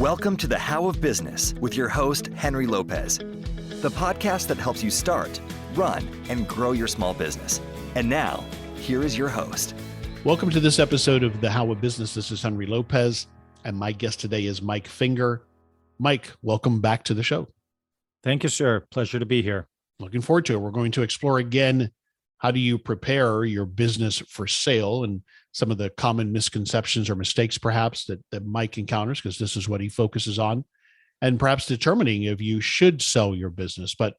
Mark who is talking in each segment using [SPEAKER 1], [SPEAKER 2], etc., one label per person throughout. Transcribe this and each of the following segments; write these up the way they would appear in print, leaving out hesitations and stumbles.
[SPEAKER 1] Welcome to The How of Business with your host, Henry Lopez, the podcast that helps you start, run, and grow your small business. And now, here is your host.
[SPEAKER 2] Welcome to this episode of The How of Business. This is Henry Lopez, and my guest today is Mike Finger. Mike, welcome back to the show.
[SPEAKER 3] Thank you, sir. Pleasure to be here.
[SPEAKER 2] Looking forward to it. We're going to explore again, how do you prepare your business for sale and some of the common misconceptions or mistakes perhaps that Mike encounters, because this is what he focuses on, and perhaps determining if you should sell your business. But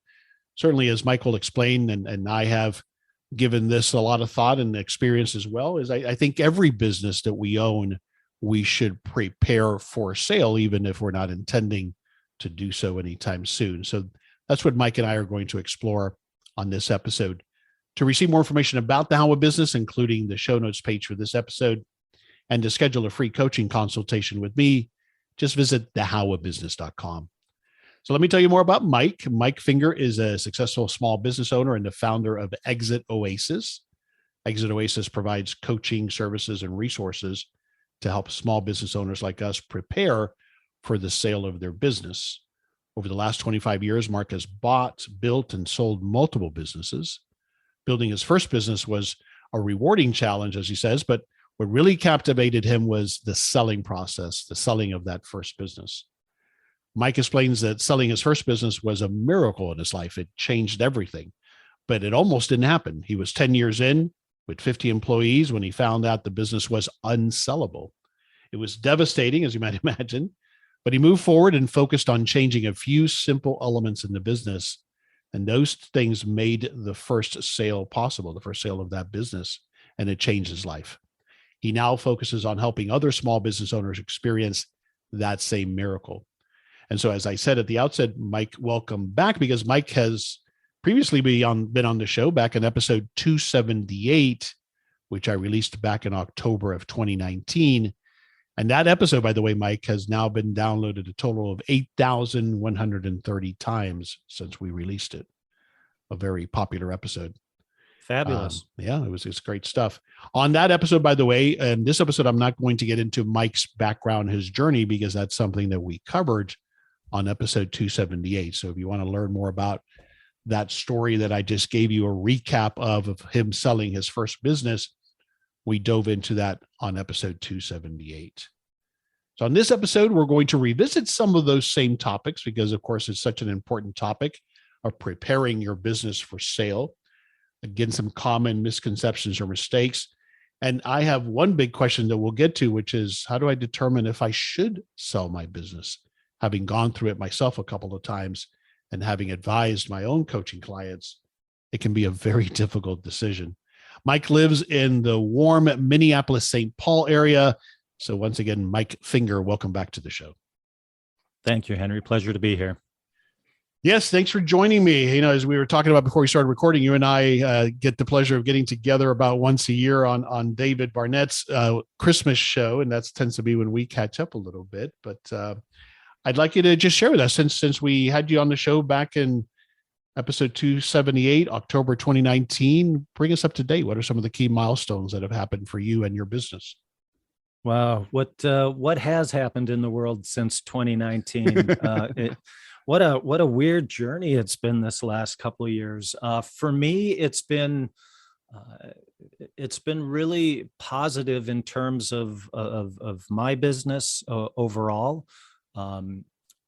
[SPEAKER 2] certainly, as Mike will explain, and I have given this a lot of thought and experience as well, is I think every business that we own, we should prepare for sale, even if we're not intending to do so anytime soon. So that's what Mike and I are going to explore on this episode. To receive more information about the How of Business, including the show notes page for this episode, and to schedule a free coaching consultation with me, just visit thehowofbusiness.com. So let me tell you more about Mike. Mike Finger is a successful small business owner and the founder of Exit Oasis. Exit Oasis provides coaching services and resources to help small business owners like us prepare for the sale of their business. Over the last 25 years, Mark has bought, built, and sold multiple businesses. Building his first business was a rewarding challenge, as he says, but what really captivated him was the selling process, the selling of that first business. Mike explains that selling his first business was a miracle in his life. It changed everything, but it almost didn't happen. He was 10 years in with 50 employees when he found out the business was unsellable. It was devastating, as you might imagine, but he moved forward and focused on changing a few simple elements in the business. And those things made the first sale possible, the first sale of that business, and it changed his life. He now focuses on helping other small business owners experience that same miracle. And so, as I said at the outset, Mike, welcome back, because Mike has previously been on the show back in episode 278, which I released back in October of 2019. And that episode, by the way, Mike, has now been downloaded a total of 8,130 times since we released it. A very popular episode.
[SPEAKER 3] Fabulous.
[SPEAKER 2] It's great stuff. On that episode, by the way, and this episode, I'm not going to get into Mike's background, his journey, because that's something that we covered on episode 278. So if you want to learn more about that story that I just gave you a recap of him selling his first business, we dove into that on episode 278. So on this episode, we're going to revisit some of those same topics because, of course, it's such an important topic of preparing your business for sale. Again, some common misconceptions or mistakes. And I have one big question that we'll get to, which is, how do I determine if I should sell my business? Having gone through it myself a couple of times and having advised my own coaching clients, it can be a very difficult decision. Mike lives in the warm Minneapolis-St. Paul area. So once again, Mike Finger, welcome back to the show.
[SPEAKER 3] Thank you, Henry. Pleasure to be here.
[SPEAKER 2] Yes, thanks for joining me. As we were talking about before we started recording, you and I get the pleasure of getting together about once a year on David Barnett's Christmas show, and that tends to be when we catch up a little bit. But I'd like you to just share with us, since we had you on the show back in episode 278, October 2019, bring us up to date. What are some of the key milestones that have happened for you and your business?
[SPEAKER 3] Wow. What has happened in the world since 2019? What a weird journey it's been this last couple of years. For me, it's been really positive in terms of my business overall.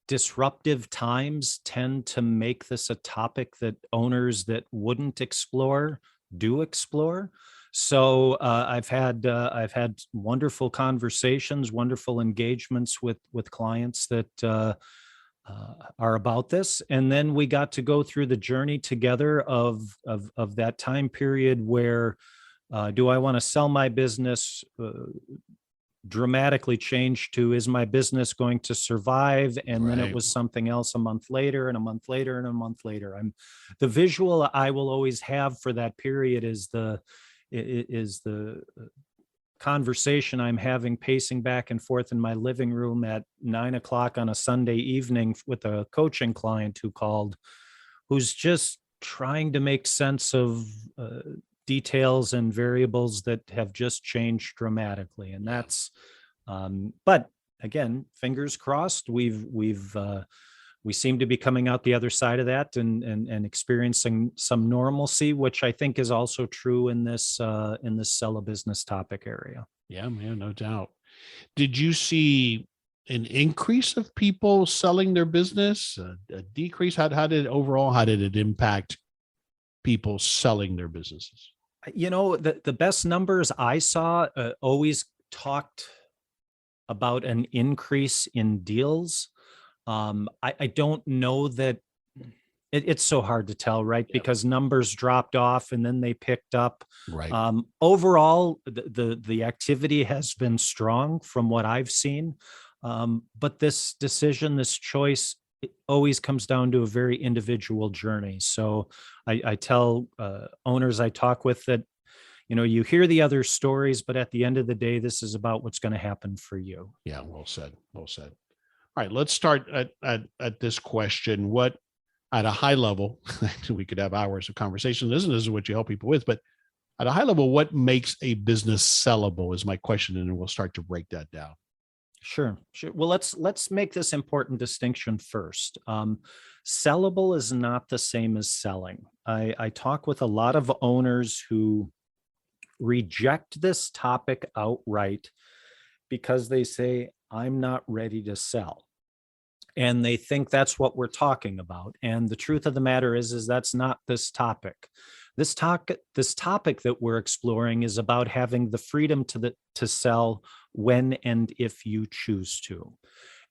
[SPEAKER 3] Disruptive times tend to make this a topic that owners that wouldn't explore do explore. So I've had wonderful conversations, wonderful engagements with clients that are about this, and then we got to go through the journey together of that time period where do I want to sell my business? Dramatically changed to, is my business going to survive? And then it was something else a month later, and a month later, and a month later. The visual I will always have for that period is the conversation I'm having pacing back and forth in my living room at 9 o'clock on a Sunday evening with a coaching client who called, who's just trying to make sense of details and variables that have just changed dramatically. And that's, but again, fingers crossed, we seem to be coming out the other side of that and experiencing some normalcy, which I think is also true in this sell a business topic area.
[SPEAKER 2] Yeah, man, no doubt. Did you see an increase of people selling their business, a decrease? How did it impact people selling their businesses?
[SPEAKER 3] The best numbers I saw always talked about an increase in deals. I don't know that it's so hard to tell, right?
[SPEAKER 2] Yep.
[SPEAKER 3] Because numbers dropped off and then they picked up.
[SPEAKER 2] Right.
[SPEAKER 3] Overall, the activity has been strong from what I've seen. But this decision, this choice, it always comes down to a very individual journey. So I tell owners I talk with that, you hear the other stories, but at the end of the day, this is about what's going to happen for you.
[SPEAKER 2] Yeah, well said. Well said. All right, let's start at this question. What, at a high level, we could have hours of conversation. This is what you help people with, but at a high level, what makes a business sellable is my question, and then we'll start to break that down.
[SPEAKER 3] Sure. Well, let's make this important distinction first. Sellable is not the same as selling. I talk with a lot of owners who reject this topic outright because they say, I'm not ready to sell. And they think that's what we're talking about. And the truth of the matter is that's not this topic. This topic that we're exploring is about having the freedom to sell when and if you choose to.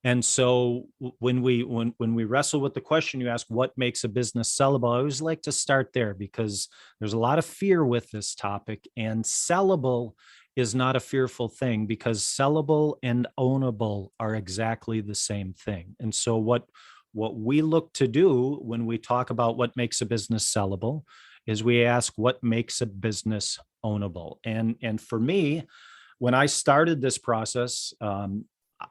[SPEAKER 3] And so when we wrestle with the question you ask, what makes a business sellable? I always like to start there because there's a lot of fear with this topic, and sellable is not a fearful thing because sellable and ownable are exactly the same thing. And so what we look to do when we talk about what makes a business sellable is we ask what makes a business ownable. And for me, when I started this process,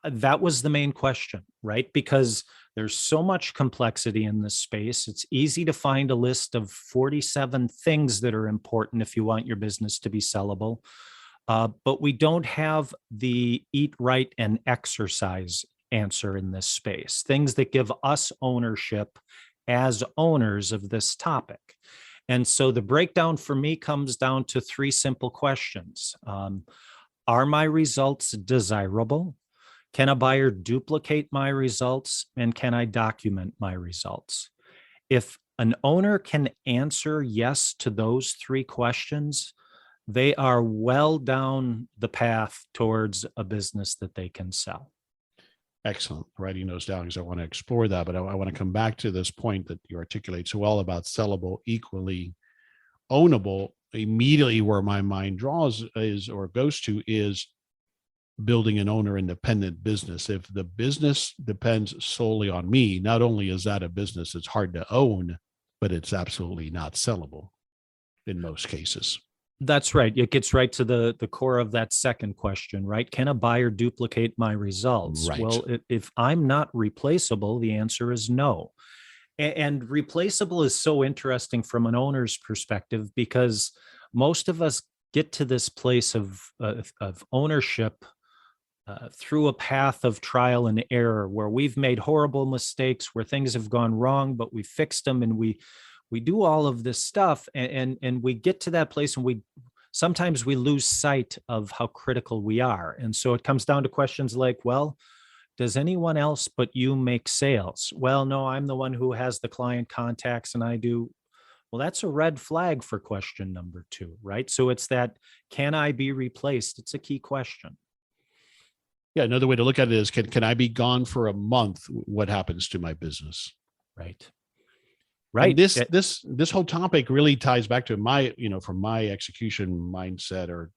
[SPEAKER 3] that was the main question, right? Because there's so much complexity in this space. It's easy to find a list of 47 things that are important if you want your business to be sellable. But we don't have the eat, right, and exercise answer in this space, things that give us ownership as owners of this topic. And so the breakdown for me comes down to three simple questions. Are my results desirable? Can a buyer duplicate my results? And can I document my results? If an owner can answer yes to those three questions, they are well down the path towards a business that they can sell.
[SPEAKER 2] Excellent. Writing those down because I want to explore that, but I want to come back to this point that you articulate so well about sellable, equally ownable. Immediately where my mind draws is, or goes to, is building an owner independent business. If the business depends solely on me, not only is that a business that's hard to own, but it's absolutely not sellable in most cases.
[SPEAKER 3] That's right. It gets right to the core of that second question, right? Can a buyer duplicate my results?
[SPEAKER 2] Right.
[SPEAKER 3] Well, if I'm not replaceable, the answer is no. And replaceable is so interesting from an owner's perspective because most of us get to this place of ownership through a path of trial and error where we've made horrible mistakes, where things have gone wrong, but we fixed them and we do all of this stuff and we get to that place and sometimes we lose sight of how critical we are. And so it comes down to questions like, well, does anyone else but you make sales? Well, no, I'm the one who has the client contacts and I do. Well, that's a red flag for question number 2, right? So it's that, can I be replaced? It's a key question.
[SPEAKER 2] Yeah, another way to look at it is, can I be gone for a month? What happens to my business?
[SPEAKER 3] Right.
[SPEAKER 2] Right. And this whole topic really ties back to my, from my execution mindset or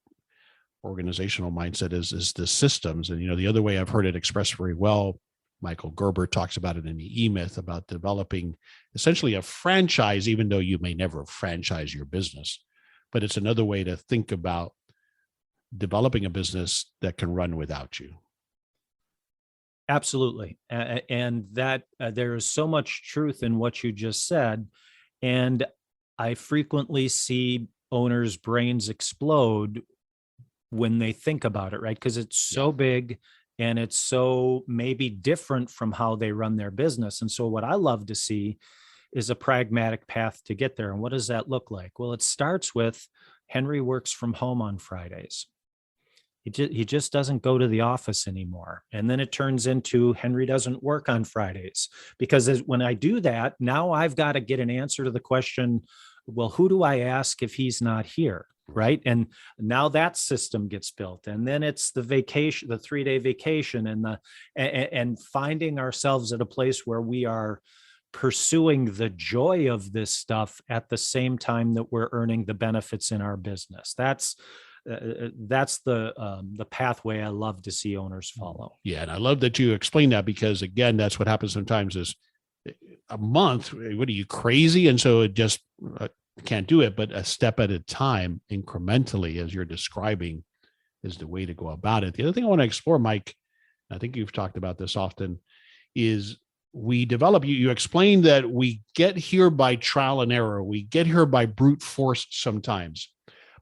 [SPEAKER 2] organizational mindset is the systems. And, the other way I've heard it expressed very well, Michael Gerber talks about it in the EMyth about developing essentially a franchise, even though you may never franchise your business, but it's another way to think about developing a business that can run without you.
[SPEAKER 3] Absolutely. And that there is so much truth in what you just said. And I frequently see owners' brains explode when they think about it, right? Because it's so big and it's so maybe different from how they run their business. And so what I love to see is a pragmatic path to get there. And what does that look like? Well, it starts with Henry works from home on Fridays. He just doesn't go to the office anymore. And then it turns into Henry doesn't work on Fridays, because when I do that, now I've got to get an answer to the question, well, who do I ask if he's not here? Right. And now that system gets built. And then it's the vacation, the 3-day vacation, and finding ourselves at a place where we are pursuing the joy of this stuff at the same time that we're earning the benefits in our business. That's the pathway I love to see owners follow.
[SPEAKER 2] Yeah. And I love that you explain that, because again, that's what happens sometimes is a month. What are you, crazy? And so it just can't do it, but a step at a time, incrementally, as you're describing, is the way to go about it. The other thing I want to explore, Mike, I think you've talked about this often, is we develop, you explain that we get here by trial and error. We get here by brute force sometimes,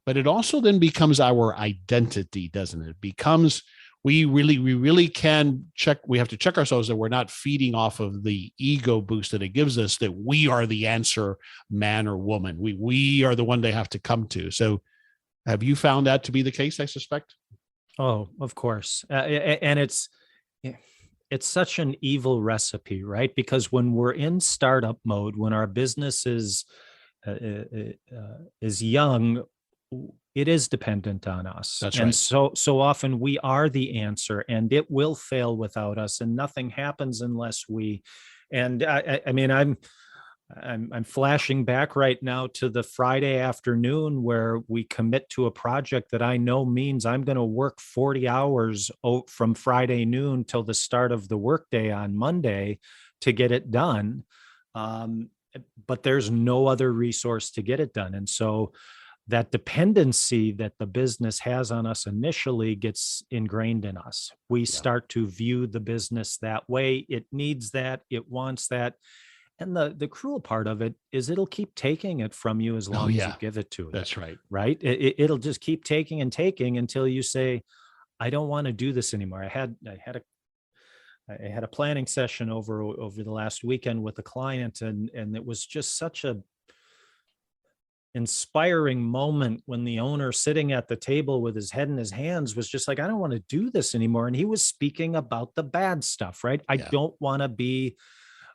[SPEAKER 2] but it also then becomes our identity, doesn't it? It becomes, we really can check. We have to check ourselves that we're not feeding off of the ego boost that it gives us, that we are the answer man or woman. We are the one they have to come to. So have you found that to be the case, I suspect?
[SPEAKER 3] Oh, of course. And it's such an evil recipe, right? Because when we're in startup mode, when our business is young, it is dependent on us.
[SPEAKER 2] That's
[SPEAKER 3] and
[SPEAKER 2] right.
[SPEAKER 3] So often we are the answer, and it will fail without us, and nothing happens unless we. And I mean, I'm flashing back right now to the Friday afternoon where we commit to a project that I know means I'm going to work 40 hours from Friday noon till the start of the workday on Monday to get it done. But there's no other resource to get it done. And so that dependency that the business has on us initially gets ingrained in us. We start to view the business that way. It needs that, it wants that. And the cruel part of it is it'll keep taking it from you as long as you give it to it.
[SPEAKER 2] That's right.
[SPEAKER 3] Right. It'll just keep taking and taking until you say, I don't want to do this anymore. I had a planning session over the last weekend with a client, and it was just such a inspiring moment when the owner, sitting at the table with his head in his hands, was just like, I don't want to do this anymore. And he was speaking about the bad stuff, right? I don't want to be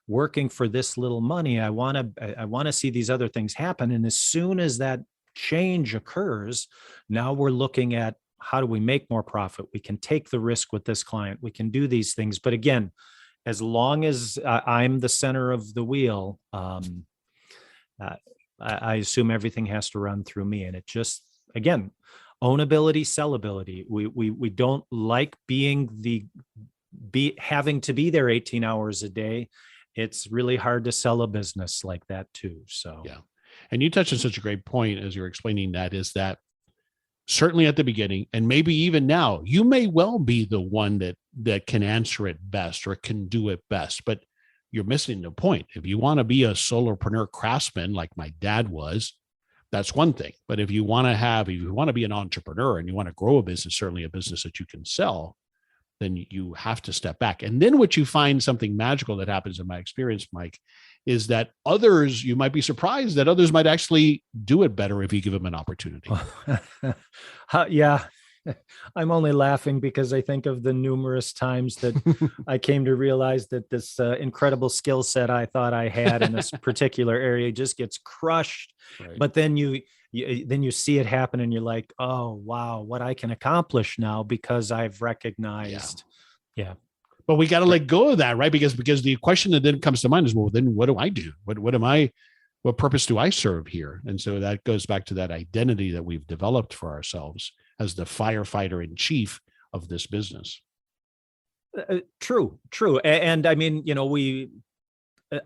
[SPEAKER 3] working for this little money. I want to see these other things happen. And as soon as that change occurs, now we're looking at, how do we make more profit? We can take the risk with this client. We can do these things. But again, as long as I'm the center of the wheel, I assume everything has to run through me. And it just, again, ownability, sellability. We don't like having to be there 18 hours a day. It's really hard to sell a business like that too. So,
[SPEAKER 2] yeah. And you touched on such a great point as you're explaining that, is that certainly at the beginning, and maybe even now, you may well be the one that can answer it best or can do it best, but you're missing the point. If you want to be a solopreneur craftsman like my dad was, that's one thing. But if you want to be an entrepreneur and you want to grow a business, certainly a business that you can sell, then you have to step back. And then what you find, something magical that happens in my experience, Mike, is that others, you might be surprised that others might actually do it better if you give them an opportunity.
[SPEAKER 3] Yeah. I'm only laughing because I think of the numerous times that I came to realize that this incredible skill set I thought I had in this particular area just gets crushed.
[SPEAKER 2] Right.
[SPEAKER 3] But then you see it happen and you're like, oh, wow, what I can accomplish now because I've recognized. Yeah.
[SPEAKER 2] But we got to let go of that, right? Because the question that then comes to mind is, well, then what do I do? What purpose do I serve here? And so that goes back to that identity that we've developed for ourselves as the firefighter in chief of this business.
[SPEAKER 3] True. And I mean,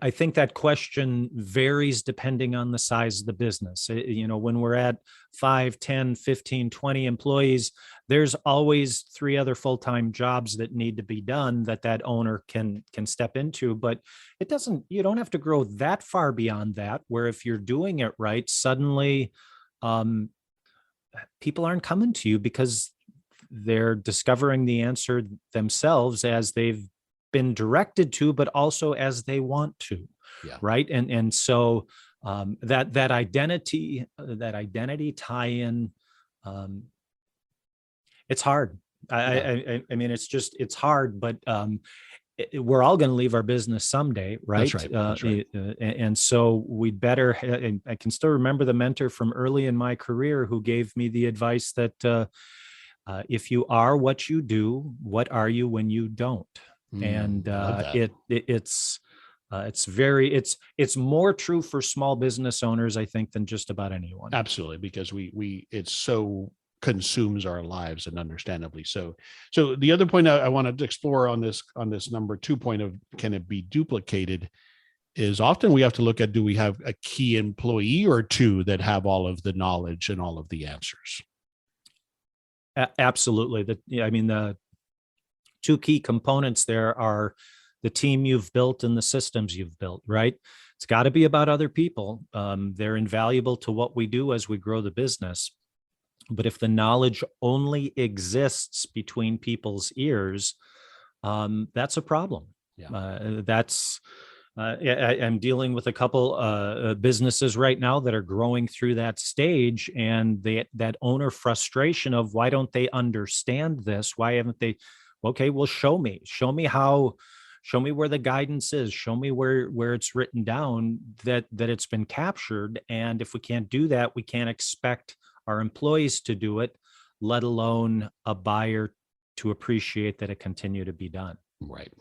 [SPEAKER 3] I think that question varies depending on the size of the business. When we're at 5, 10, 15, 20 employees, there's always 3 other full-time jobs that need to be done that owner can step into. But you don't have to grow that far beyond that, where if you're doing it right, suddenly people aren't coming to you because they're discovering the answer themselves as they've been directed to, but also as they want to.
[SPEAKER 2] Yeah.
[SPEAKER 3] Right. And so that identity tie-in, it's hard. I mean, it's hard, but we're all going to leave our business someday, right?
[SPEAKER 2] That's right. That's right.
[SPEAKER 3] And so we'd better. I can still remember the mentor from early in my career who gave me the advice that if you are what you do, what are you when you don't? And it's more true for small business owners, I think, than just about anyone.
[SPEAKER 2] Absolutely, because it so consumes our lives, and understandably so. So the other point I wanted to explore on this number 2 point of can it be duplicated is often we have to look at, do we have a key employee or two that have all of the knowledge and all of the answers?
[SPEAKER 3] Absolutely. The two key components there are the team you've built and the systems you've built, right? It's got to be about other people. They're invaluable to what we do as we grow the business. But if the knowledge only exists between people's ears, that's a problem. Yeah. I'm dealing with a couple businesses right now that are growing through that stage, and that owner frustration of why don't they understand this? Why haven't they? Okay, well, show me how. Show me where the guidance is. Show me where it's written down that it's been captured. And if we can't do that, we can't expect our employees to do it, let alone a buyer to appreciate that it continue to be done.
[SPEAKER 2] Right.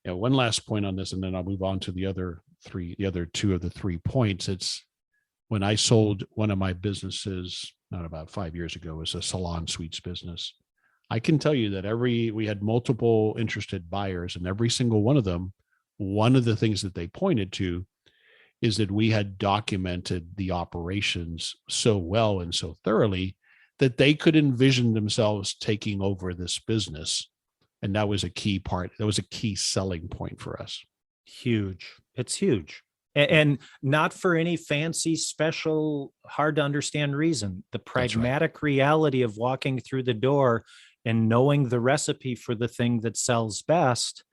[SPEAKER 2] Yeah. One last point on this, and then I'll move on to the other two of the 3 points. It's when I sold one of my businesses, not about 5 years ago, was a salon suites business. I can tell you that we had multiple interested buyers, and every single one of them, one of the things that they pointed to is that we had documented the operations so well and so thoroughly that they could envision themselves taking over this business. And that was a key part. That was a key selling point for us.
[SPEAKER 3] Huge. It's huge. And not for any fancy, special, hard to understand reason. The pragmatic reality of walking through the door and knowing the recipe for the thing that sells best,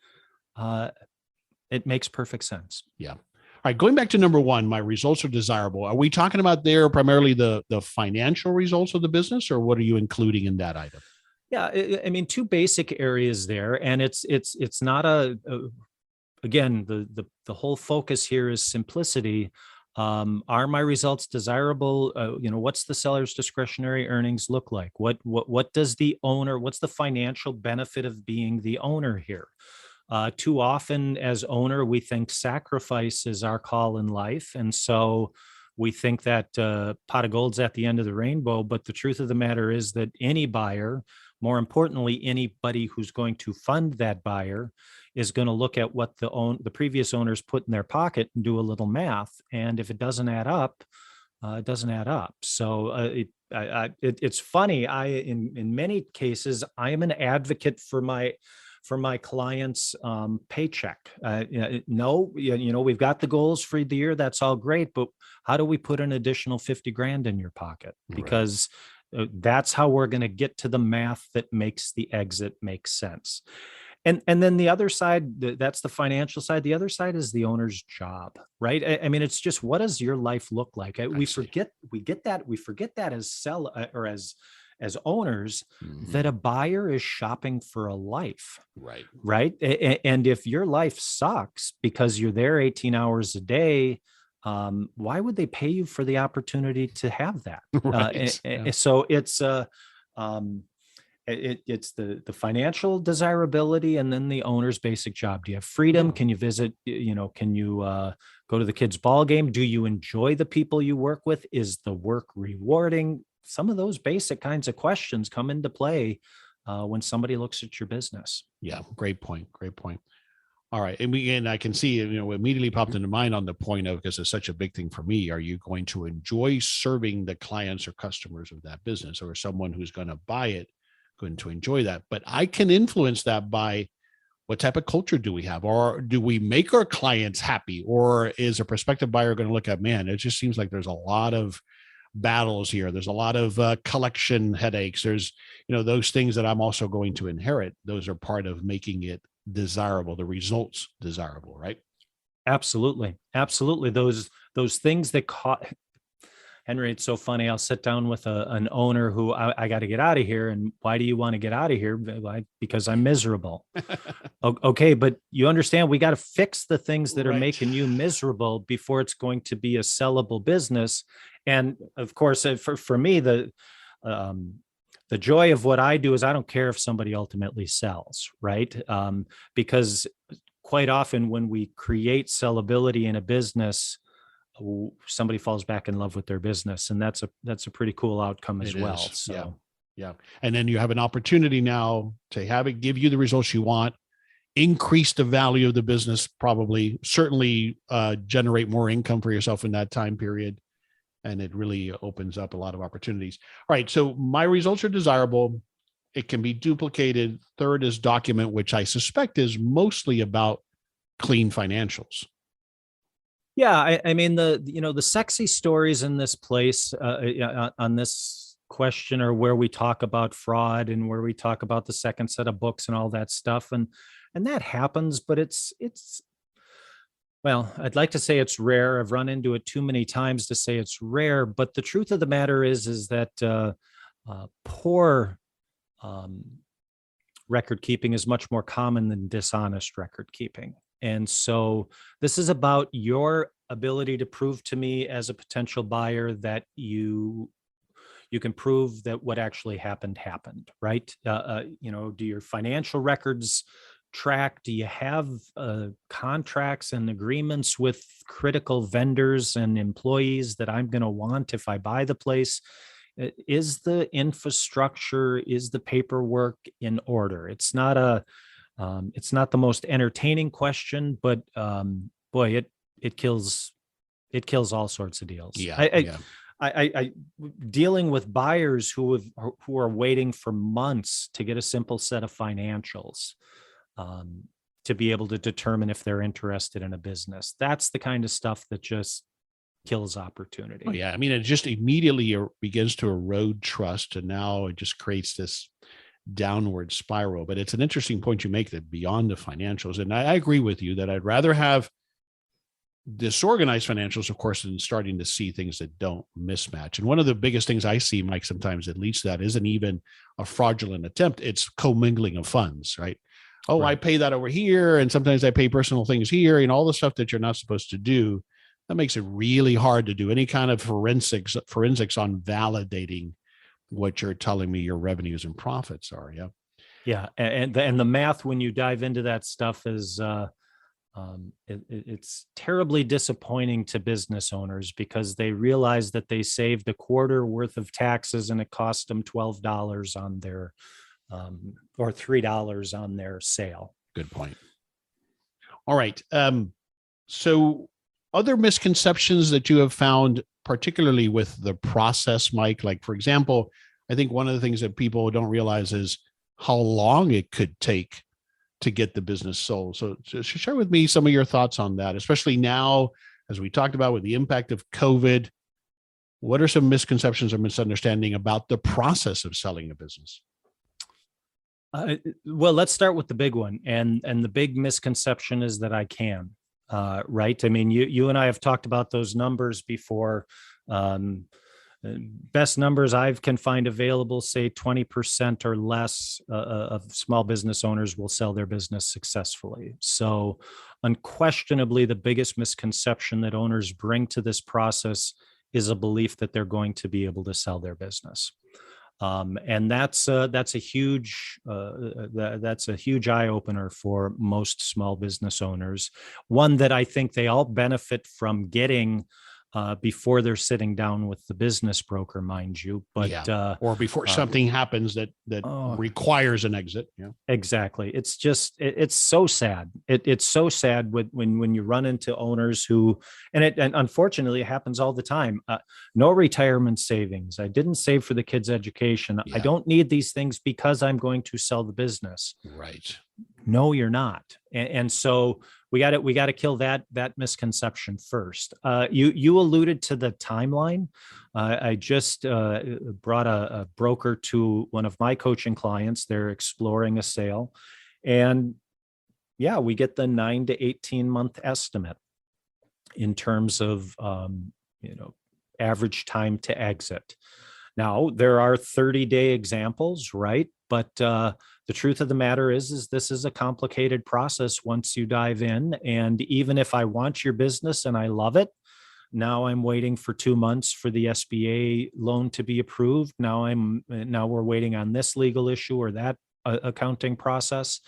[SPEAKER 3] it makes perfect sense.
[SPEAKER 2] Yeah. All right. Going back to number 1, my results are desirable. Are we talking about there primarily the financial results of the business, or what are you including in that item?
[SPEAKER 3] Yeah. I mean, 2 basic areas there, and it's not again, the whole focus here is simplicity. Are my results desirable? What's the seller's discretionary earnings look like? What does the owner, what's the financial benefit of being the owner here? Too often as owner, we think sacrifice is our call in life. And so we think that pot of gold's at the end of the rainbow. But the truth of the matter is that any buyer, more importantly, anybody who's going to fund that buyer, is going to look at what the previous owners put in their pocket and do a little math. And if it doesn't add up, it doesn't add up. So it's funny. In many cases, I am an advocate for my clients' paycheck. We've got the goals for the year. That's all great. But how do we put an additional 50 grand in your pocket? Because that's how we're going to get to the math that makes the exit make sense. And then the other side, that's the financial side. The other side is the owner's job, right? I mean, it's just, what does your life look like? We forget that as owners, that a buyer is shopping for a life, right? And if your life sucks because you're there 18 hours a day, why would they pay you for the opportunity to have that? So it's the financial desirability, and then the owner's basic job. Do you have freedom? Can you visit? Can you go to the kids' ball game? Do you enjoy the people you work with? Is the work rewarding? Some of those basic kinds of questions come into play when somebody looks at your business.
[SPEAKER 2] Yeah, great point. All right, and I can see, immediately popped into mind on the point of, because it's such a big thing for me, are you going to enjoy serving the clients or customers of that business, or someone who's going to buy it going to enjoy that? But I can influence that by what type of culture do we have, or do we make our clients happy, or is a prospective buyer going to look at, man, it just seems like there's a lot of battles here. There's a lot of collection headaches. There's, those things that I'm also going to inherit. Those are part of making it desirable, the results desirable, right?
[SPEAKER 3] Absolutely. Absolutely. Those things that Henry, it's so funny. I'll sit down with an owner who I got to get out of here. And why do you want to get out of here? Because I'm miserable. Okay. But you understand, we got to fix the things that are making you miserable before it's going to be a sellable business. And of course, for me, the joy of what I do is I don't care if somebody ultimately sells, right? Because quite often when we create sellability in a business, somebody falls back in love with their business, and that's a pretty cool outcome as well. So
[SPEAKER 2] yeah. And then you have an opportunity now to have it give you the results you want, increase the value of the business, probably certainly generate more income for yourself in that time period. And it really opens up a lot of opportunities. All right. So my results are desirable. It can be duplicated. Third is document, which I suspect is mostly about clean financials.
[SPEAKER 3] Yeah, I mean the sexy stories in this place on this question are where we talk about fraud and where we talk about the second set of books and all that stuff, and that happens, but it's well, I'd like to say it's rare. I've run into it too many times to say it's rare, but the truth of the matter is that poor record keeping is much more common than dishonest record keeping. And so this is about your ability to prove to me as a potential buyer that you can prove that what actually happened, right? Do your financial records track? Do you have contracts and agreements with critical vendors and employees that I'm going to want if I buy the place? Is the infrastructure, is the paperwork in order? It's not the most entertaining question, but boy, it kills all sorts of deals. I dealing with buyers who are waiting for months to get a simple set of financials to be able to determine if they're interested in a business. That's the kind of stuff that just kills opportunity.
[SPEAKER 2] Oh, yeah. I mean, it just immediately begins to erode trust, and now it just creates this downward spiral. But it's an interesting point you make, that beyond the financials, and I agree with you that I'd rather have disorganized financials, of course, than starting to see things that don't mismatch. And one of the biggest things I see, Mike, sometimes that leads to that isn't even a fraudulent attempt. It's commingling of funds, right? Oh, right. I pay that over here, and sometimes I pay personal things here, and all the stuff that you're not supposed to do. That makes it really hard to do any kind of forensics on validating what you're telling me your revenues and profits are. Yeah.
[SPEAKER 3] Yeah. And the math, when you dive into that stuff, is it's terribly disappointing to business owners, because they realize that they saved a quarter worth of taxes and it cost them $12 on their or $3 on their sale.
[SPEAKER 2] Good point. All right. So other misconceptions that you have found, particularly with the process, Mike, like, for example, I think one of the things that people don't realize is how long it could take to get the business sold. So share with me some of your thoughts on that, especially now, as we talked about with the impact of COVID. What are some misconceptions or misunderstanding about the process of selling a business?
[SPEAKER 3] Well, let's start with the big one. And the big misconception is that I can. Right. I mean, you and I have talked about those numbers before. Best numbers I can find available say 20% or less of small business owners will sell their business successfully. So unquestionably, the biggest misconception that owners bring to this process is a belief that they're going to be able to sell their business. And that's a huge eye opener for most small business owners. One that I think they all benefit from getting before they're sitting down with the business broker, mind you, but
[SPEAKER 2] or before something happens that requires an exit. Yeah,
[SPEAKER 3] exactly. It's just it's so sad. It's so sad when you run into owners who, and unfortunately it happens all the time. No retirement savings. I didn't save for the kids' education. I don't need these things because I'm going to sell the business.
[SPEAKER 2] Right.
[SPEAKER 3] No, you're not. And so we got to kill that misconception first. You alluded to the timeline. I just brought a broker to one of my coaching clients. They're exploring a sale, and yeah, we get the 9 to 18 month estimate in terms of average time to exit. Now, there are 30-day examples, right? But the truth of the matter is this is a complicated process once you dive in. And even if I want your business and I love it, now I'm waiting for 2 months for the SBA loan to be approved. Now we're waiting on this legal issue or that accounting process.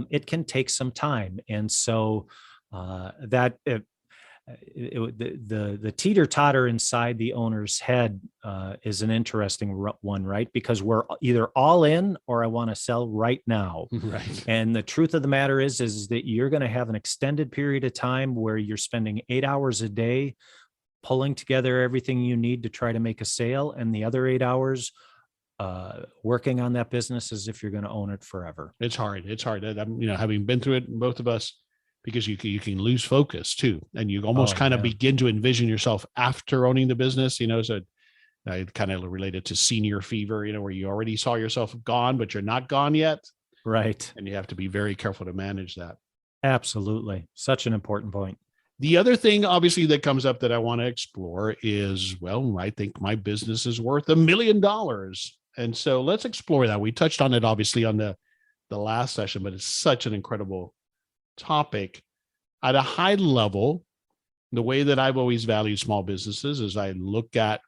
[SPEAKER 3] It can take some time. And so the teeter-totter inside the owner's head is an interesting one, right? Because we're either all in or I want to sell right now.
[SPEAKER 2] Right.
[SPEAKER 3] And the truth of the matter is that you're going to have an extended period of time where you're spending 8 hours a day pulling together everything you need to try to make a sale, and the other 8 hours working on that business as if you're going to own it forever.
[SPEAKER 2] It's hard. I'm, having been through it, both of us, because you can lose focus too. And you almost kind of begin to envision yourself after owning the business, so I kind of related to senior fever, where you already saw yourself gone, but you're not gone yet.
[SPEAKER 3] Right.
[SPEAKER 2] And you have to be very careful to manage that.
[SPEAKER 3] Absolutely. Such an important point.
[SPEAKER 2] The other thing, obviously, that comes up that I want to explore is, well, I think my business is worth $1 million. And so let's explore that. We touched on it, obviously, on the last session, but it's such an incredible topic. At a high level, the way that I've always valued small businesses is I look at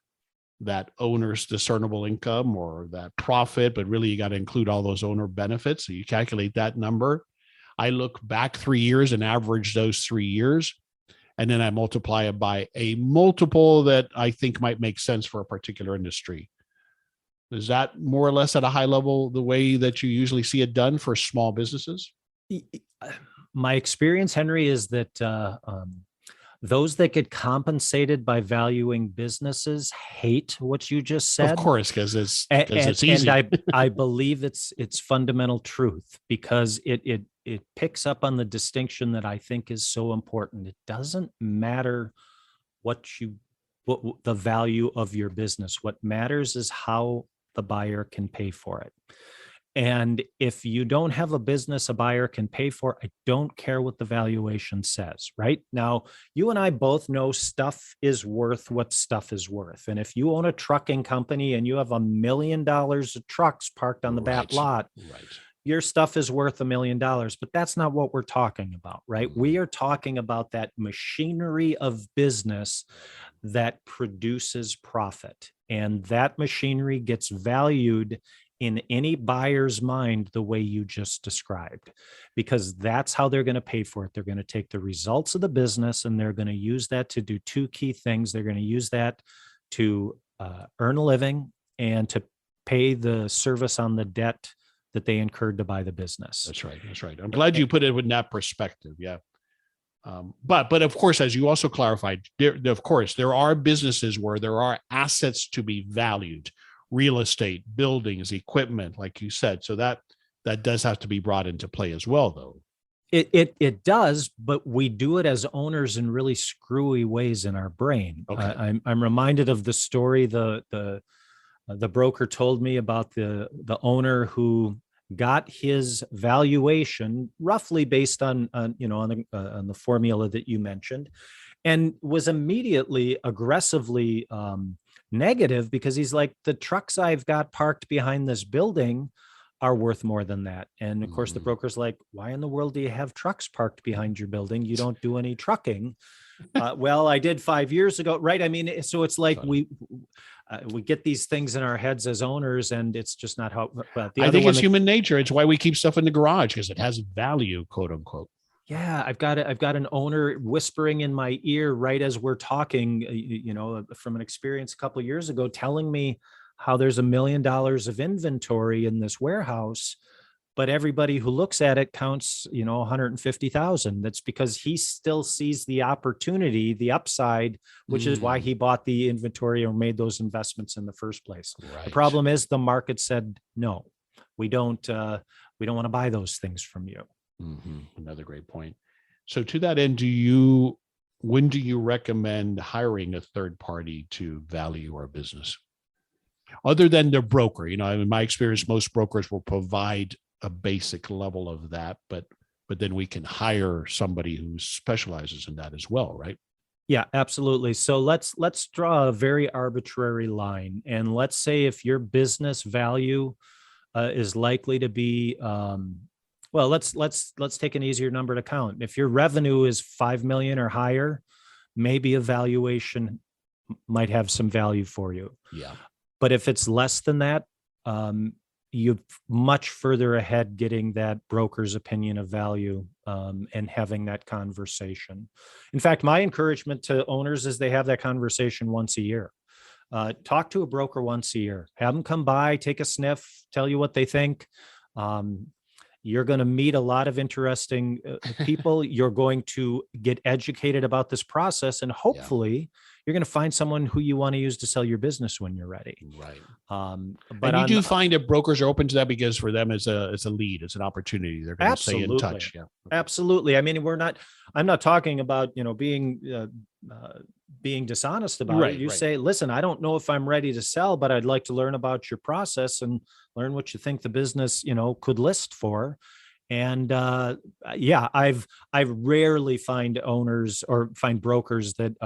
[SPEAKER 2] that owner's discernible income or that profit, but really you got to include all those owner benefits. So you calculate that number. I look back 3 years and average those 3 years, and then I multiply it by a multiple that I think might make sense for a particular industry. Is that more or less at a high level the way that you usually see it done for small businesses?
[SPEAKER 3] My experience, Henry, is that those that get compensated by valuing businesses hate what you just said.
[SPEAKER 2] Of course, because it's easy.
[SPEAKER 3] And I believe it's fundamental truth, because it picks up on the distinction that I think is so important. It doesn't matter what the value of your business. What matters is how the buyer can pay for it. And if you don't have a business a buyer can pay for, I don't care what the valuation says, right? Now, you and I both know stuff is worth what stuff is worth. And if you own a trucking company and you have $1 million of trucks parked on the back lot, your stuff is worth $1 million, but that's not what we're talking about, right? We are talking about that machinery of business that produces profit. And that machinery gets valued in any buyer's mind the way you just described, because that's how they're going to pay for it. They're going to take the results of the business and they're going to use that to do two key things. They're going to use that to earn a living and to pay the service on the debt that they incurred to buy the business.
[SPEAKER 2] That's right. I'm glad you put it in that perspective. Yeah. But of course, as you also clarified, there are businesses where there are assets to be valued. Real estate, buildings, equipment, like you said. So that does have to be brought into play as well, though.
[SPEAKER 3] It does, but we do it as owners in really screwy ways in our brain. Okay. I'm reminded of the story the broker told me about the owner who got his valuation roughly based on the formula that you mentioned, and was immediately aggressively negative, because he's like, the trucks I've got parked behind this building are worth more than that. And of course, the broker's like, why in the world do you have trucks parked behind your building? You don't do any trucking. Well, I did 5 years ago. Right. I mean, so it's like we get these things in our heads as owners, and it's just not how.
[SPEAKER 2] I think it's human nature. It's why we keep stuff in the garage, because it has value, quote unquote.
[SPEAKER 3] Yeah, I've got an owner whispering in my ear right as we're talking, from an experience a couple of years ago, telling me how there's $1 million of inventory in this warehouse, but everybody who looks at it counts, 150,000. That's because he still sees the opportunity, the upside, which is why he bought the inventory or made those investments in the first place. Right. The problem is the market said, no, we don't want to buy those things from you.
[SPEAKER 2] Mm-hmm. Another great point. So to that end, when do you recommend hiring a third party to value our business? Other than their broker, in my experience, most brokers will provide a basic level of that, but then we can hire somebody who specializes in that as well, right?
[SPEAKER 3] Yeah, absolutely. So let's draw a very arbitrary line, and let's say if your business value is likely to be, well, let's take an easier number to count. If your revenue is 5 million or higher, maybe a valuation might have some value for you.
[SPEAKER 2] Yeah.
[SPEAKER 3] But if it's less than that, you're much further ahead getting that broker's opinion of value and having that conversation. In fact, my encouragement to owners is they have that conversation once a year. Talk to a broker once a year. Have them come by, take a sniff, tell you what they think. You're going to meet a lot of interesting people. You're going to get educated about this process, and hopefully you're going to find someone who you want to use to sell your business when you're ready.
[SPEAKER 2] Right.
[SPEAKER 3] But
[SPEAKER 2] and you do find that brokers are open to that, because for them it's a lead, it's an opportunity. They're going to stay in touch. Yeah.
[SPEAKER 3] Absolutely. I mean, I'm not talking about, being dishonest about it. You say, listen, I don't know if I'm ready to sell, but I'd like to learn about your process and learn what you think the business, could list for. And I rarely find owners or find brokers that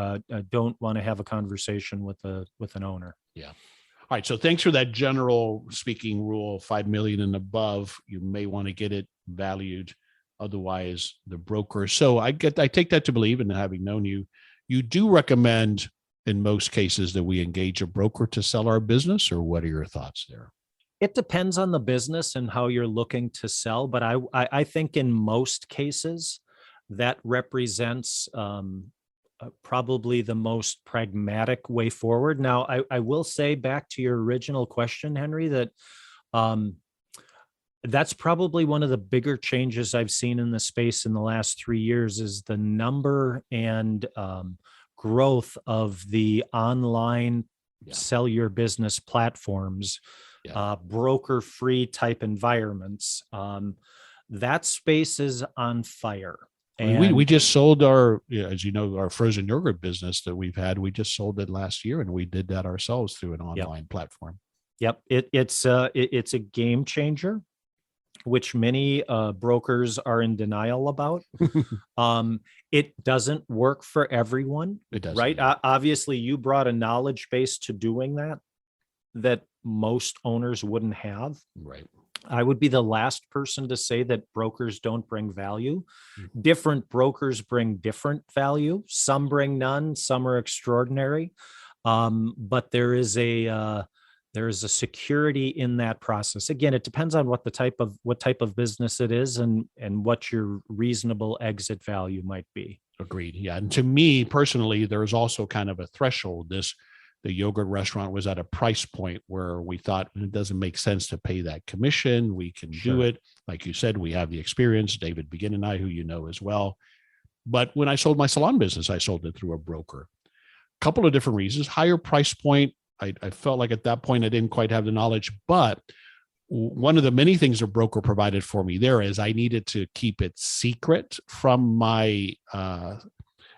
[SPEAKER 3] don't want to have a conversation with an owner.
[SPEAKER 2] Yeah. All right. So thanks for that general speaking rule. 5 million and above, you may want to get it valued. Otherwise, the broker. So I take that to believe, and having known you, you do recommend in most cases that we engage a broker to sell our business, or what are your thoughts there?
[SPEAKER 3] It depends on the business and how you're looking to sell, but I think in most cases that represents probably the most pragmatic way forward. Now, I will say, back to your original question, Henry, that that's probably one of the bigger changes I've seen in the space in the last 3 years, is the number and growth of the online sell your business platforms. Broker-free type environments. That space is on fire. And
[SPEAKER 2] we just sold our, as you know, our frozen yogurt business that we've had. We just sold it last year, and we did that ourselves through an online platform.
[SPEAKER 3] Yep, it's a game changer, which many brokers are in denial about. It doesn't work for everyone.
[SPEAKER 2] It doesn't,
[SPEAKER 3] right? Obviously, you brought a knowledge base to doing that most owners wouldn't have.
[SPEAKER 2] Right.
[SPEAKER 3] I would be the last person to say that brokers don't bring value.
[SPEAKER 2] Mm-hmm.
[SPEAKER 3] Different brokers bring different value. Some bring none, some are extraordinary. But there is a security in that process. Again, it depends on what type of business it is and what your reasonable exit value might be.
[SPEAKER 2] Agreed. Yeah. And to me personally, there's also kind of a threshold. The yogurt restaurant was at a price point where we thought it doesn't make sense to pay that commission. We can do it. Like you said, we have the experience, David Begin and I, who you know as well. But when I sold my salon business, I sold it through a broker. A couple of different reasons. Higher price point. I felt like at that point I didn't quite have the knowledge, but one of the many things a broker provided for me there is I needed to keep it secret from my in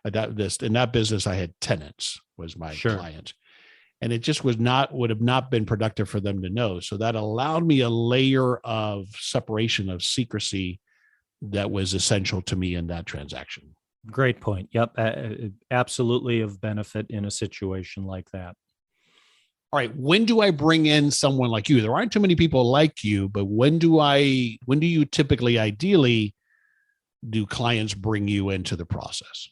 [SPEAKER 2] that business. I had tenants was my client. And it just would have not been productive for them to know. So that allowed me a layer of separation of secrecy that was essential to me in that transaction.
[SPEAKER 3] Great point. Yep. Absolutely of benefit in a situation like that.
[SPEAKER 2] All right. When do I bring in someone like you? There aren't too many people like you, but when do you typically, ideally, do clients bring you into the process?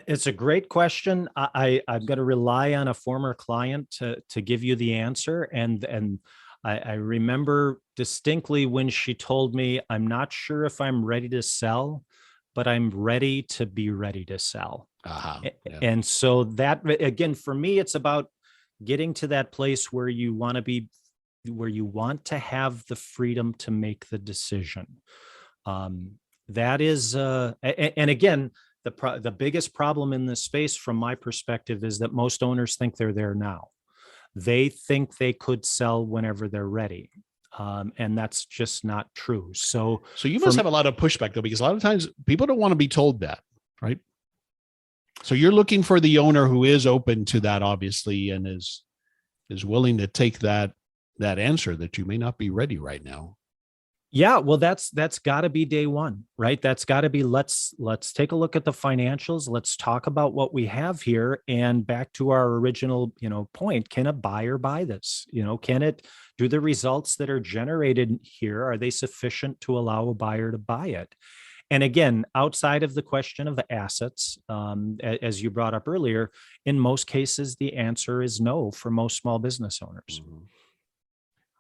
[SPEAKER 3] It's a great question. I've got to rely on a former client to give you the answer. And I remember distinctly when she told me, I'm not sure if I'm ready to sell, but I'm ready to be ready to sell. Yeah. And so that, again, for me, it's about getting to that place where you want to be, where you want to have the freedom to make the decision. That is, and again, the biggest problem in this space from my perspective is that most owners think they're there now. They think they could sell whenever they're ready. And that's just not true. So
[SPEAKER 2] you must have a lot of pushback though, because a lot of times people don't want to be told that, right? So you're looking for the owner who is open to that, obviously, and is willing to take that answer that you may not be ready right now.
[SPEAKER 3] Yeah, well, that's got to be day one, right? That's got to be, let's take a look at the financials. Let's talk about what we have here. And back to our original, point, can a buyer buy this? Can it do the results that are generated here? Are they sufficient to allow a buyer to buy it? And again, outside of the question of assets, as you brought up earlier, in most cases, the answer is no for most small business owners.
[SPEAKER 2] Mm-hmm.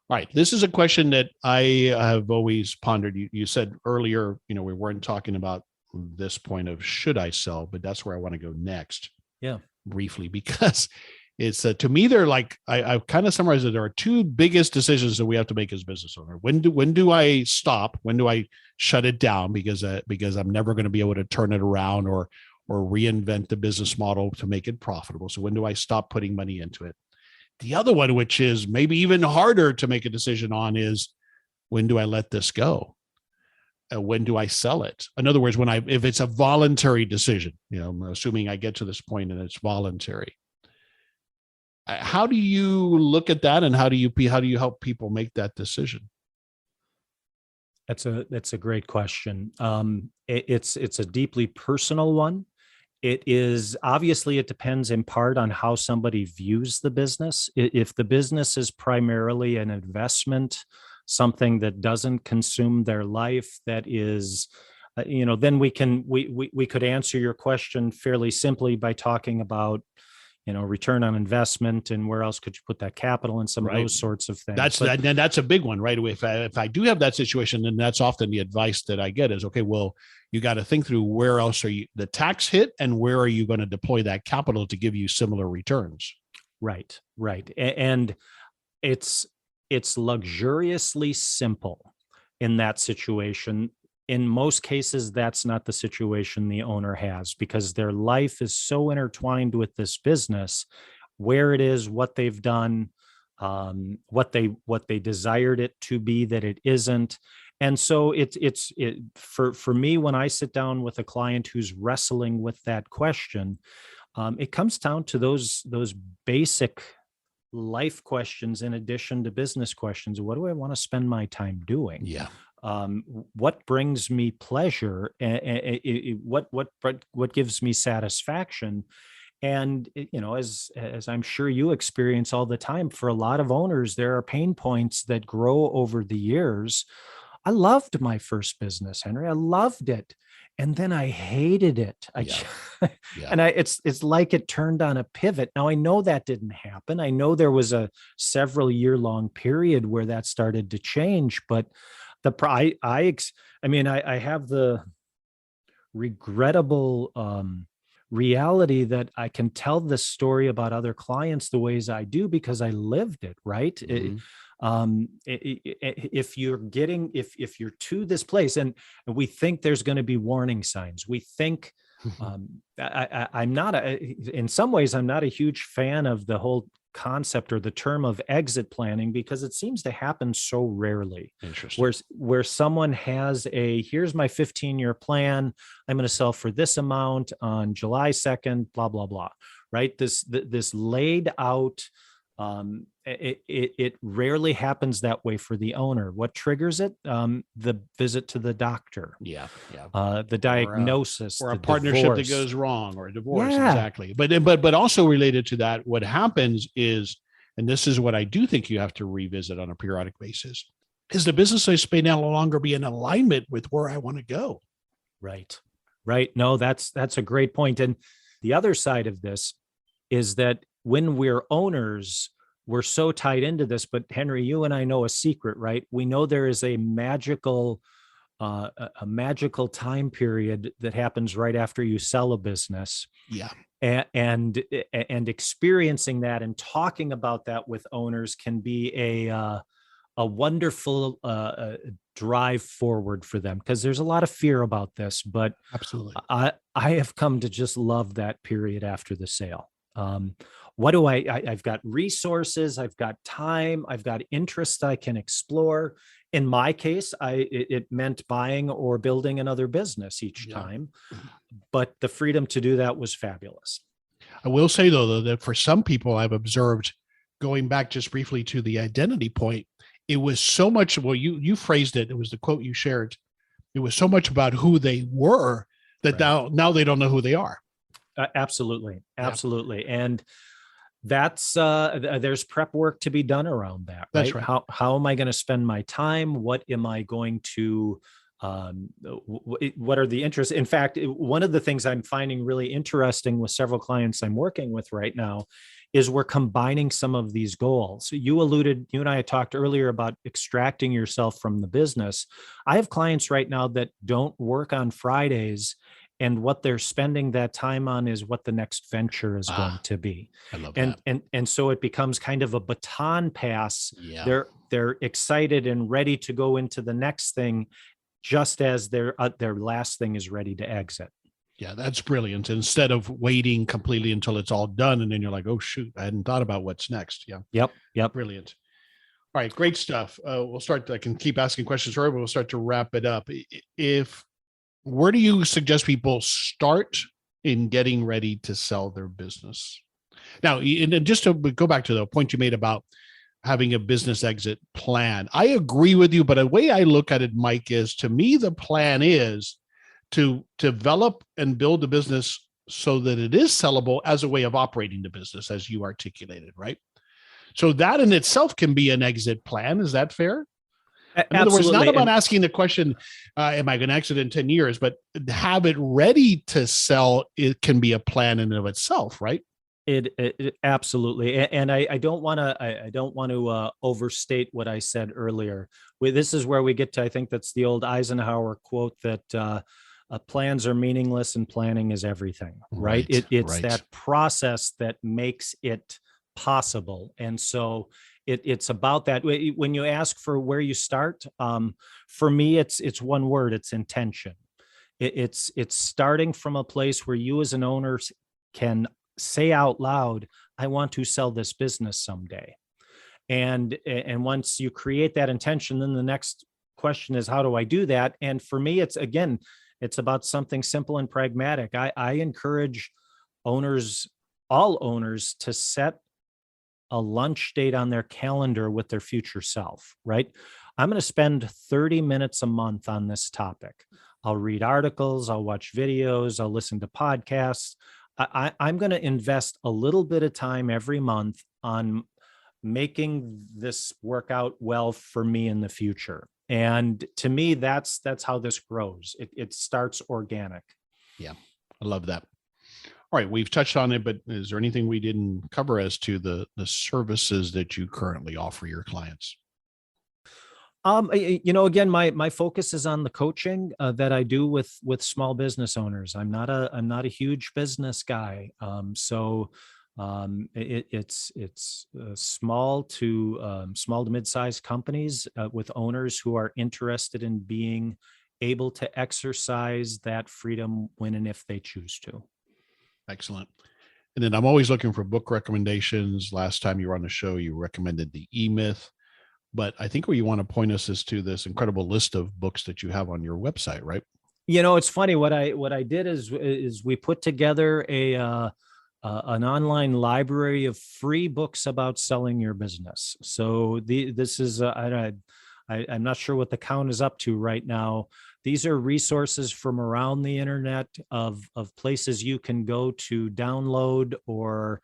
[SPEAKER 2] Right. This is a question that I have always pondered. You said earlier, we weren't talking about this point of should I sell, but that's where I want to go next.
[SPEAKER 3] Yeah.
[SPEAKER 2] Briefly, because it's to me, they're like, I've kind of summarized it. There are two biggest decisions that we have to make as business owner. When do I stop? When do I shut it down? Because I'm never going to be able to turn it around or reinvent the business model to make it profitable. So when do I stop putting money into it? The other one, which is maybe even harder to make a decision on, is when do I let this go? When do I sell it? In other words, if it's a voluntary decision, I'm assuming I get to this point and it's voluntary. How do you look at that, and how do you help people make that decision?
[SPEAKER 3] That's a great question. It's a deeply personal one. It is obviously, it depends in part on how somebody views the business. If the business is primarily an investment, something that doesn't consume their life, that is, then we could answer your question fairly simply by talking about, return on investment and where else could you put that capital and some of those sorts of things.
[SPEAKER 2] That's a big one, right? If I do have that situation, then that's often the advice that I get is, okay, well, you got to think through where else are you, the tax hit, and where are you going to deploy that capital to give you similar returns?
[SPEAKER 3] Right. And it's luxuriously simple in that situation. In most cases, that's not the situation the owner has, because their life is so intertwined with this business, where it is, what they've done, what they desired it to be, that it isn't. And so for me, when I sit down with a client who's wrestling with that question, it comes down to those basic life questions in addition to business questions. What do I want to spend my time doing?
[SPEAKER 2] Yeah.
[SPEAKER 3] What brings me pleasure? What gives me satisfaction? And as I'm sure you experience all the time, for a lot of owners, there are pain points that grow over the years. I loved my first business, Henry. I loved it. And then I hated it. And it's like it turned on a pivot. Now, I know that didn't happen. I know there was a several year long period where that started to change, but I have the regrettable reality that I can tell this story about other clients the ways I do because I lived it, right? Mm-hmm. If you're to this place and we think there's going to be warning signs, we think I'm not in some ways, I'm not a huge fan of the whole concept or the term of exit planning, because it seems to happen so rarely.
[SPEAKER 2] Interesting.
[SPEAKER 3] Where someone has here's my 15-year plan. I'm going to sell for this amount on July 2nd, blah, blah, blah. Right. This laid out, it rarely happens that way for the owner. What triggers it? The visit to the doctor.
[SPEAKER 2] Yeah.
[SPEAKER 3] The diagnosis,
[SPEAKER 2] or a partnership
[SPEAKER 3] divorce
[SPEAKER 2] that goes wrong, or a divorce.
[SPEAKER 3] Yeah.
[SPEAKER 2] Exactly. But also related to that, what happens is, and this is what I do think you have to revisit on a periodic basis, is the business I may no longer be in alignment with where I want to go.
[SPEAKER 3] Right. No, that's a great point. And the other side of this is that when we're owners, we're so tied into this. But Henry, you and I know a secret, right? We know there is a magical time period that happens right after you sell a business.
[SPEAKER 2] Yeah.
[SPEAKER 3] And experiencing that and talking about that with owners can be a wonderful drive forward for them, because there's a lot of fear about this. But
[SPEAKER 2] absolutely,
[SPEAKER 3] I have come to just love that period after the sale. I've got resources, I've got time, I've got interests I can explore. In my case, it meant buying or building another business each time, but the freedom to do that was fabulous.
[SPEAKER 2] I will say though, that for some people I've observed, going back just briefly to the identity point, it was so much, well, you phrased it, it was the quote you shared. It was so much about who they were that now they don't know who they are.
[SPEAKER 3] Absolutely. And that's there's prep work to be done around that.
[SPEAKER 2] That's
[SPEAKER 3] right.
[SPEAKER 2] right.
[SPEAKER 3] How am I going to spend my time? What am I going to what are the interests? In fact, one of the things I'm finding really interesting with several clients I'm working with right now is we're combining some of these goals. You and I had talked earlier about extracting yourself from the business. I have clients right now that don't work on Fridays, and what they're spending that time on is what the next venture is going to be.
[SPEAKER 2] I love that.
[SPEAKER 3] And so it becomes kind of a baton pass.
[SPEAKER 2] Yeah.
[SPEAKER 3] They're excited and ready to go into the next thing, just as their last thing is ready to exit.
[SPEAKER 2] Yeah, that's brilliant. Instead of waiting completely until it's all done, and then you're like, oh shoot, I hadn't thought about what's next. Yeah.
[SPEAKER 3] Yep.
[SPEAKER 2] Brilliant. All right, great stuff. We'll start. I can keep asking questions for but we'll start to wrap it up. Where do you suggest people start in getting ready to sell their business? Now, and just to go back to the point you made about having a business exit plan, I agree with you, but the way I look at it, Mike, is to me, the plan is to develop and build a business so that it is sellable as a way of operating the business, as you articulated, right? So that in itself can be an exit plan. Is that fair? In other words, not about asking the question, am I going to exit in 10 years, but have it ready to sell. It can be a plan in and of itself, right?
[SPEAKER 3] It absolutely. And I don't want to overstate what I said earlier. This is where we get to, I think that's the old Eisenhower quote that plans are meaningless and planning is everything, right? It's that process that makes it possible. And so it's about that. When you ask for where you start, for me, it's one word, it's intention. It's starting from a place where you as an owner can say out loud, I want to sell this business someday. And once you create that intention, then the next question is, how do I do that? And for me, it's about something simple and pragmatic. I encourage all owners to set a lunch date on their calendar with their future self, right? I'm going to spend 30 minutes a month on this topic. I'll read articles, I'll watch videos, I'll listen to podcasts. I'm going to invest a little bit of time every month on making this work out well for me in the future. And to me, that's how this grows. It starts organic.
[SPEAKER 2] Yeah, I love that. All right, we've touched on it, but is there anything we didn't cover as to the services that you currently offer your clients?
[SPEAKER 3] Again, my focus is on the coaching that I do with small business owners. I'm not a huge business guy. It's small to mid-sized companies with owners who are interested in being able to exercise that freedom when and if they choose to.
[SPEAKER 2] Excellent. And then I'm always looking for book recommendations. Last time you were on the show, you recommended the EMyth, but I think where you want to point us is to this incredible list of books that you have on your website, right?
[SPEAKER 3] It's funny. What I did is we put together an online library of free books about selling your business. So this is I'm not sure what the count is up to right now. These are resources from around the internet of places you can go to download or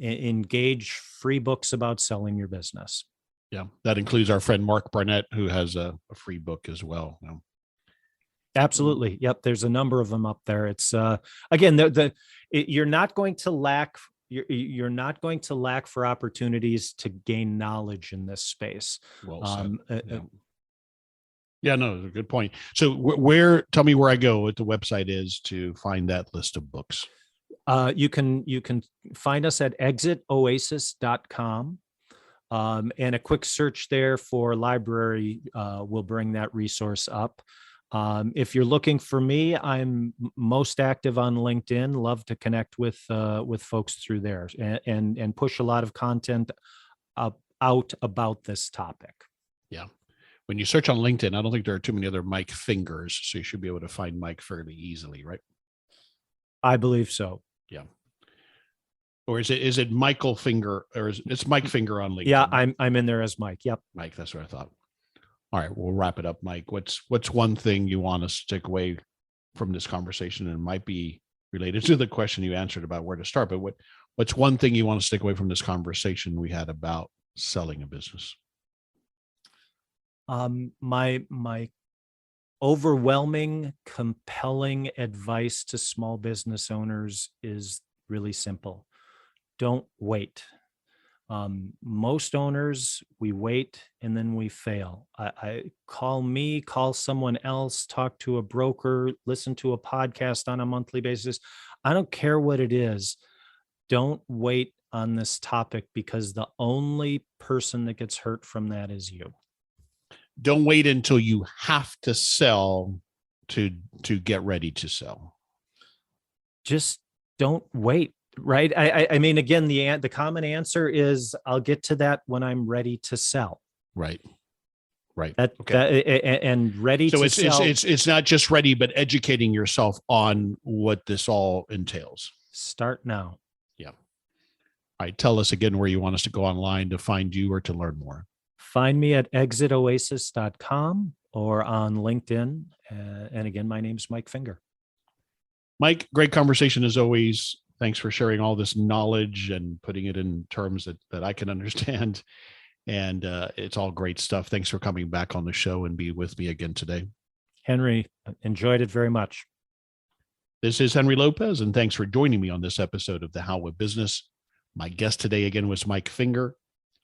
[SPEAKER 3] engage free books about selling your business.
[SPEAKER 2] Yeah, that includes our friend Mark Barnett, who has a free book as well.
[SPEAKER 3] Absolutely. Yep. There's a number of them up there. It's again, you're not going to lack. You're not going to lack for opportunities to gain knowledge in this space.
[SPEAKER 2] Well said. Yeah, no, a good point. So tell me where I go, what the website is to find that list of books.
[SPEAKER 3] You can find us at exitoasis.com. And a quick search there for library will bring that resource up. If you're looking for me, I'm most active on LinkedIn. Love to connect with folks through there and push a lot of content out about this topic.
[SPEAKER 2] Yeah. When you search on LinkedIn, I don't think there are too many other Mike Fingers, so you should be able to find Mike fairly easily, right?
[SPEAKER 3] I believe so.
[SPEAKER 2] Yeah. Or is it Michael Finger, or it's Mike Finger on LinkedIn?
[SPEAKER 3] Yeah, I'm in there as Mike. Yep.
[SPEAKER 2] Mike, that's what I thought. All right, we'll wrap it up, Mike. What's one thing you want to take away from this conversation? And it might be related to the question you answered about where to start, but what's one thing you want to take away from this conversation we had about selling a business?
[SPEAKER 3] My overwhelming, compelling advice to small business owners is really simple. Don't wait. Most owners, we wait and then we fail. I call someone else, talk to a broker, listen to a podcast on a monthly basis. I don't care what it is. Don't wait on this topic, because the only person that gets hurt from that is you.
[SPEAKER 2] Don't wait until you have to sell to get ready to sell.
[SPEAKER 3] Just don't wait. Right. I mean, again, the common answer is I'll get to that when I'm ready to sell.
[SPEAKER 2] Right.
[SPEAKER 3] And ready to sell.
[SPEAKER 2] So it's not just ready, but educating yourself on what this all entails.
[SPEAKER 3] Start now.
[SPEAKER 2] Yeah. All right. Tell us again where you want us to go online to find you or to learn more.
[SPEAKER 3] Find me at exitoasis.com or on LinkedIn. And again, my name's Mike Finger.
[SPEAKER 2] Mike, great conversation as always. Thanks for sharing all this knowledge and putting it in terms that I can understand. And it's all great stuff. Thanks for coming back on the show and be with me again today.
[SPEAKER 3] Henry, enjoyed it very much.
[SPEAKER 2] This is Henry Lopez, and thanks for joining me on this episode of The How of Business. My guest today again was Mike Finger.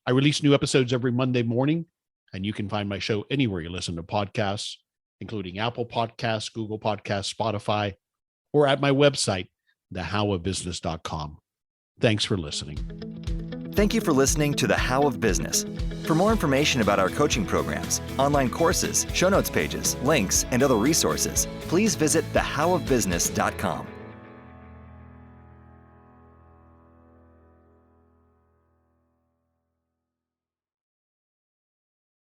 [SPEAKER 2] I release new episodes every Monday morning, and you can find my show anywhere you listen to podcasts, including Apple Podcasts, Google Podcasts, Spotify, or at my website, thehowofbusiness.com. Thanks for listening.
[SPEAKER 1] Thank you for listening to The How of Business. For more information about our coaching programs, online courses, show notes pages, links, and other resources, please visit thehowofbusiness.com.